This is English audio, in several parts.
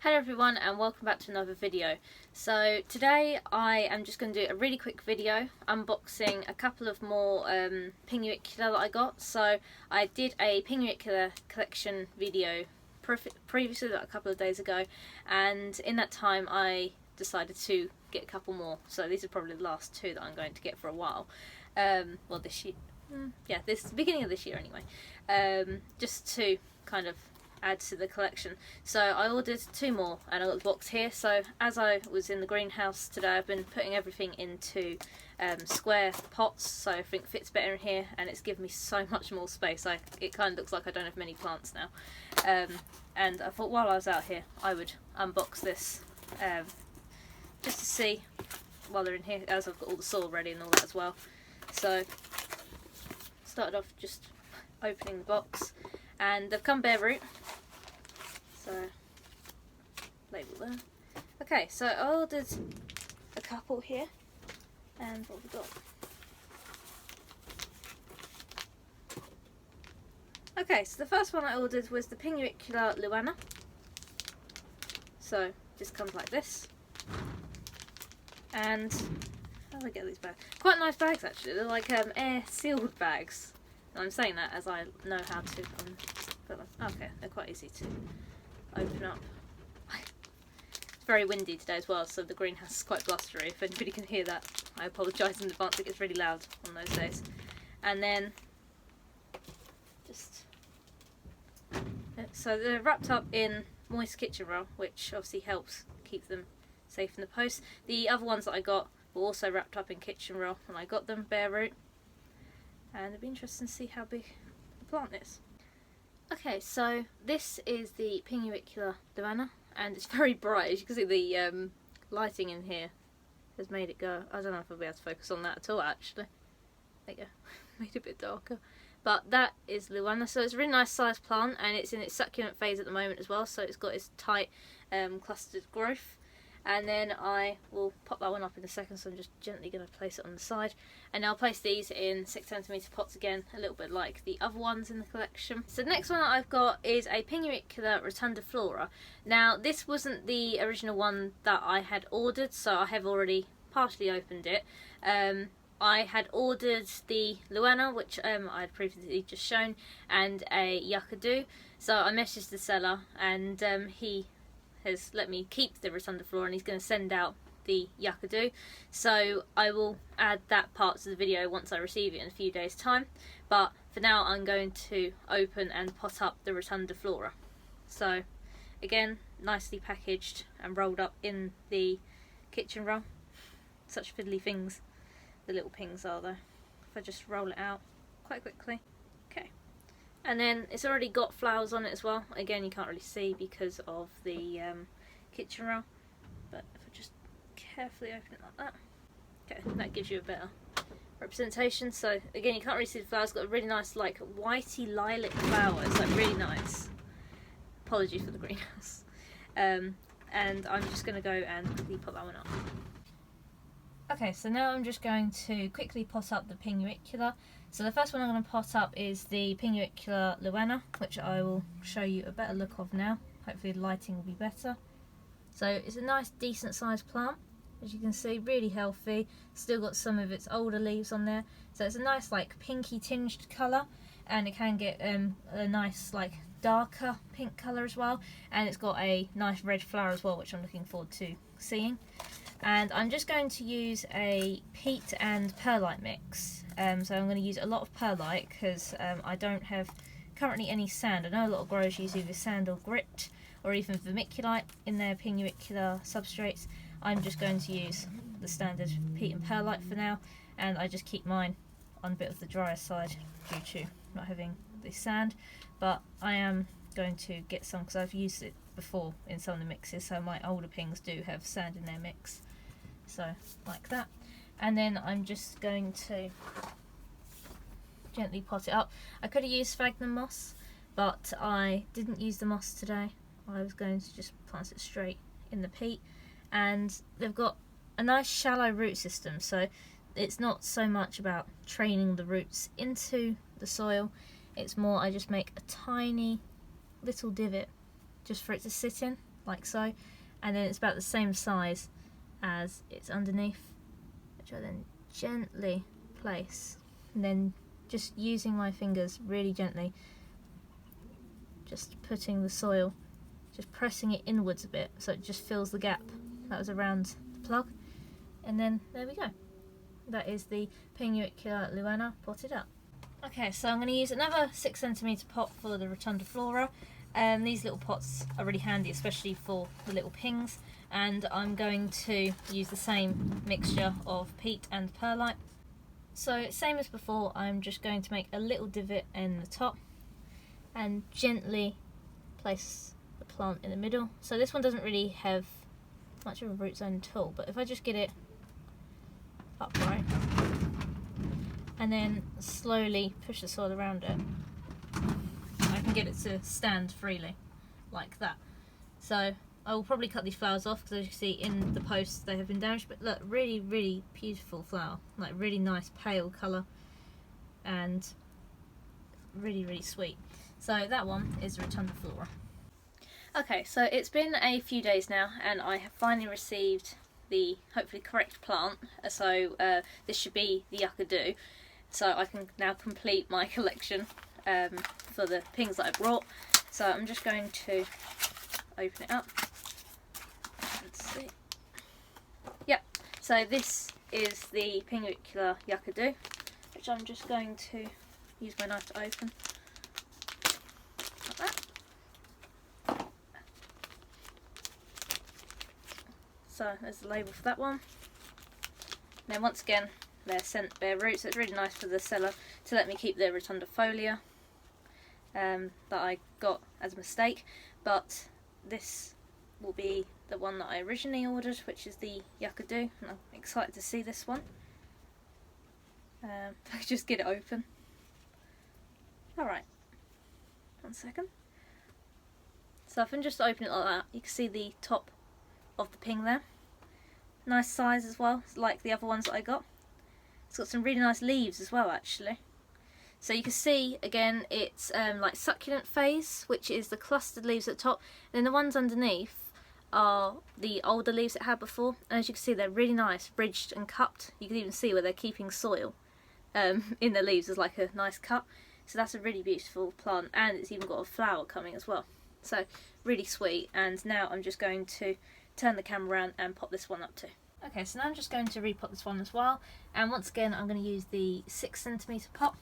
Hello everyone and welcome back to another video. So today I am just going to do a really quick video unboxing a couple of more Pinguicula that I got. So I did a Pinguicula collection video previously, a couple of days ago, and in that time I decided to get a couple more. So these are probably the last two that I'm going to get for a while. Well, this year, this beginning of this year anyway, just to kind of add to the collection. So I ordered two more and I got the box here. So as I was in the greenhouse today, I've been putting everything into square pots so everything fits better in here, and it's given me so much more space. It kind of looks like I don't have many plants now, and I thought while I was out here I would unbox this just to see while they're in here, as I've got all the soil ready and all that as well. So started off just opening the box, and they've come bare root. So, label there. Okay, so I ordered a couple here, and what have we got? Okay, so the first one I ordered was the Pinguicula Luana. So, just comes like this. And, how do I get these bags? Quite nice bags actually, they're like air sealed bags. And I'm saying that as I know how to put them. Okay, they're quite easy to open up. It's very windy today as well, so the greenhouse is quite blustery. If anybody can hear that, I apologise in advance. It gets really loud on those days. And then so they're wrapped up in moist kitchen roll, which obviously helps keep them safe in the post. The other ones that I got were also wrapped up in kitchen roll when I got them, bare root. And it'll be interesting to see how big the plant is. Okay, so this is the Pinguicula Luana, and it's very bright. As you can see, the lighting in here has made it go. I don't know if I'll be able to focus on that at all, actually. There you go, made it a bit darker. But that is Luana, so it's a really nice sized plant, and it's in its succulent phase at the moment as well, so it's got its tight clustered growth. And then I will pop that one up in a second, so I'm just gently going to place it on the side. And I'll place these in 6cm pots again, a little bit like the other ones in the collection. So the next one that I've got is a Pinguicula rotundiflora. Now this wasn't the original one that I had ordered, so I have already partially opened it. I had ordered the Luana, which I had previously just shown, and a yucca. So I messaged the seller, and he has let me keep the rotundiflora, and he's going to send out the yucca. So I will add that part to the video once I receive it in a few days time, but for now I'm going to open and pot up the rotundiflora. So again, nicely packaged and rolled up in the kitchen roll. Such fiddly things the little pings are though. If I just roll it out quite quickly. Okay. And then it's already got flowers on it as well. Again, you can't really see because of the kitchen roll, but if I just carefully open it like that, okay, that gives you a better representation. So again, you can't really see the flowers. It's got a really nice, like, whitey lilac flowers, like really nice. Apologies for the greenhouse. And I'm just going to go and quickly put that one up. Okay, so now I'm just going to quickly pot up the Pinguicula. So the first one I'm going to pot up is the Pinguicula Luana, which I will show you a better look of now. Hopefully the lighting will be better. So it's a nice decent sized plant, as you can see, really healthy. Still got some of its older leaves on there. So it's a nice, like, pinky tinged colour, and it can get a nice, like, darker pink colour as well. And it's got a nice red flower as well, which I'm looking forward to seeing. And I'm just going to use a peat and perlite mix. So I'm going to use a lot of perlite because I don't have currently any sand. I know a lot of growers use either sand or grit or even vermiculite in their Pinguicula substrates. I'm just going to use the standard peat and perlite for now, and I just keep mine on a bit of the drier side due to not having the sand. But I am going to get some because I've used it before in some of the mixes, so my older pings do have sand in their mix. So like that, and then I'm just going to gently pot it up. I could have used sphagnum moss, but I didn't use the moss today. I was going to just plant it straight in the peat, and they've got a nice shallow root system, so it's not so much about training the roots into the soil. It's more I just make a tiny little divot just for it to sit in, like so, and then it's about the same size as it's underneath, which I then gently place, and then just using my fingers really gently, just putting the soil, just pressing it inwards a bit so it just fills the gap that was around the plug, and then there we go. That is the Pinguicula luana potted up. Okay, so I'm going to use another 6cm pot for the rotundiflora. These little pots are really handy, especially for the little pings, and I'm going to use the same mixture of peat and perlite. So same as before, I'm just going to make a little divot in the top and gently place the plant in the middle. So this one doesn't really have much of a root zone at all, but if I just get it upright and then slowly push the soil around it, I can get it to stand freely like that. So I will probably cut these flowers off because, as you can see in the post, they have been damaged, but look, really really beautiful flower, like really nice pale colour and really really sweet. So that one is the rotundiflora. Okay, so it's been a few days now and I have finally received the hopefully correct plant, so this should be the yucca, so I can now complete my collection for the pings that I brought. So I'm just going to open it up. Let's see. Yep, so this is the Pinguicula yucca, which I'm just going to use my knife to open. Like that. So there's the label for that one. And then once again, they're sent bare roots, so it's really nice for the seller to let me keep the rotundifolia that I got as a mistake, but this will be the one that I originally ordered, which is the yucca, and I'm excited to see this one. If I could just get it open. Alright, 1 second. So if I can just open it like that, you can see the top of the ping there. Nice size as well, like the other ones that I got. It's got some really nice leaves as well, actually. So you can see again it's like succulent phase, which is the clustered leaves at the top, and then the ones underneath are the older leaves it had before, and as you can see they're really nice, ridged and cupped. You can even see where they're keeping soil in the leaves. There's like a nice cup, so that's a really beautiful plant, and it's even got a flower coming as well, so really sweet. And now I'm just going to turn the camera around and pop this one up too. Okay, so now I'm just going to repot this one as well, and once again I'm going to use the 6cm pot,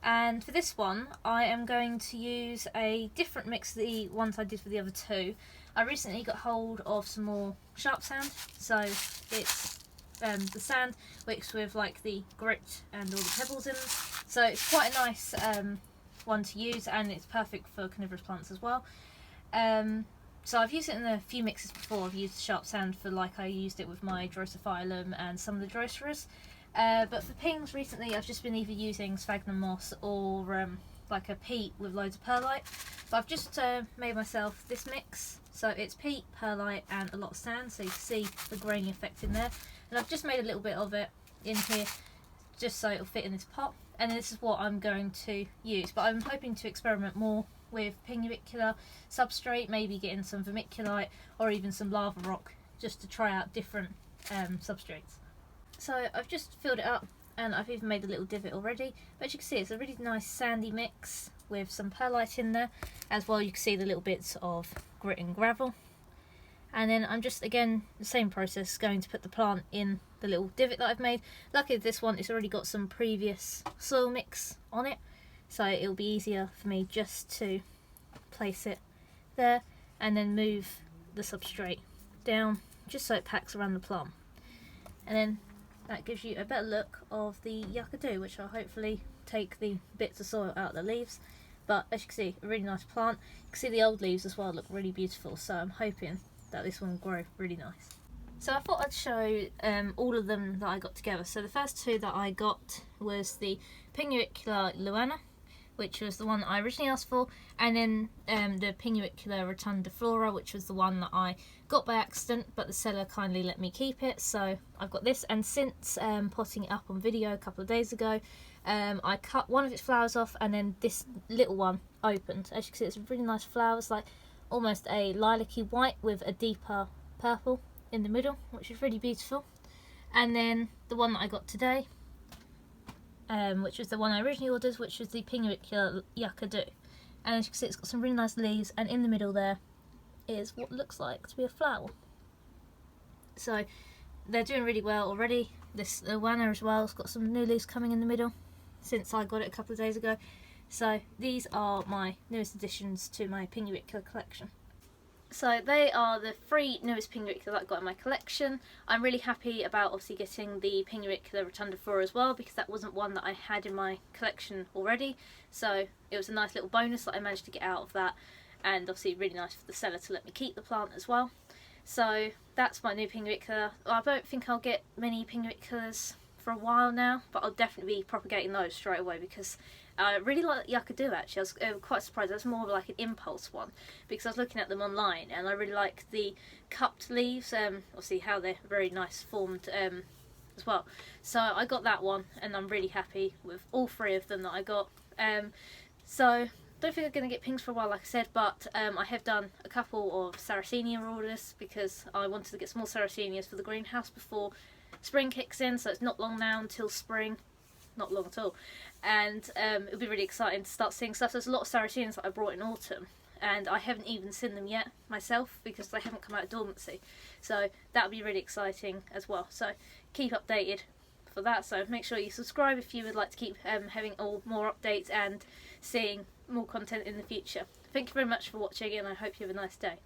and for this one I am going to use a different mix to the ones I did for the other two. I recently got hold of some more sharp sand, so it's the sand mixed with like the grit and all the pebbles in them, so it's quite a nice one to use, and it's perfect for carnivorous plants as well. So I've used it in a few mixes before. I've used sharp sand for, like, I used it with my Drosophyllum and some of the Droceras. But for pings recently I've just been either using sphagnum moss or like a peat with loads of perlite. But I've just made myself this mix. So it's peat, perlite and a lot of sand, so you can see the grainy effect in there. And I've just made a little bit of it in here just so it'll fit in this pot. And this is what I'm going to use. But I'm hoping to experiment more with Pinguicula substrate, maybe getting some vermiculite or even some lava rock, just to try out different substrates. So I've just filled it up and I've even made a little divot already, but as you can see it's a really nice sandy mix with some perlite in there as well. You can see the little bits of grit and gravel, and then I'm just, again, the same process, going to put the plant in the little divot that I've made. Luckily this one, it's already got some previous soil mix on it, so it'll be easier for me just to place it there and then move the substrate down just so it packs around the plant. And then that gives you a better look of the yucca, which will hopefully take the bits of soil out of the leaves. But as you can see, a really nice plant. You can see the old leaves as well look really beautiful, so I'm hoping that this one will grow really nice. So I thought I'd show all of them that I got together. So the first two that I got was the Pinguicula luana, which was the one that I originally asked for, and then the Pinguicula rotundiflora, which was the one that I got by accident, but the seller kindly let me keep it, so I've got this. And since potting it up on video a couple of days ago, I cut one of its flowers off, and then this little one opened. As you can see, it's really nice flowers, like almost a lilac-y white with a deeper purple in the middle, which is really beautiful. And then the one that I got today, which was the one I originally ordered, which was the Pinguicula Yucca. And as you can see, it's got some really nice leaves, and in the middle there is what looks like to be a flower. So they're doing really well already. This Iguana as well has got some new leaves coming in the middle since I got it a couple of days ago. So these are my newest additions to my Pinguicula collection. So they are the 3 newest Pinguicula that I've got in my collection. I'm really happy about obviously getting the Pinguicula rotundiflora as well, because that wasn't one that I had in my collection already. So it was a nice little bonus that I managed to get out of that, and obviously really nice for the seller to let me keep the plant as well. So that's my new Pinguicula. I don't think I'll get many Pinguiculas for a while now, but I'll definitely be propagating those straight away, because I really like Yucca actually. I was quite surprised. That's more of like an impulse one, because I was looking at them online and I really like the cupped leaves, obviously how they're very nice formed as well. So I got that one, and I'm really happy with all 3 of them that I got. So don't think I'm going to get pings for a while, like I said, but I have done a couple of Sarracenia orders, because I wanted to get some more Sarracenias for the greenhouse before spring kicks in. So it's not long now until spring. Not long at all, and it'll be really exciting to start seeing stuff. There's a lot of Sarracenias that I brought in autumn, and I haven't even seen them yet myself, because they haven't come out of dormancy. So that'll be really exciting as well. So keep updated for that. So make sure you subscribe if you would like to keep having more updates and seeing more content in the future. Thank you very much for watching, and I hope you have a nice day.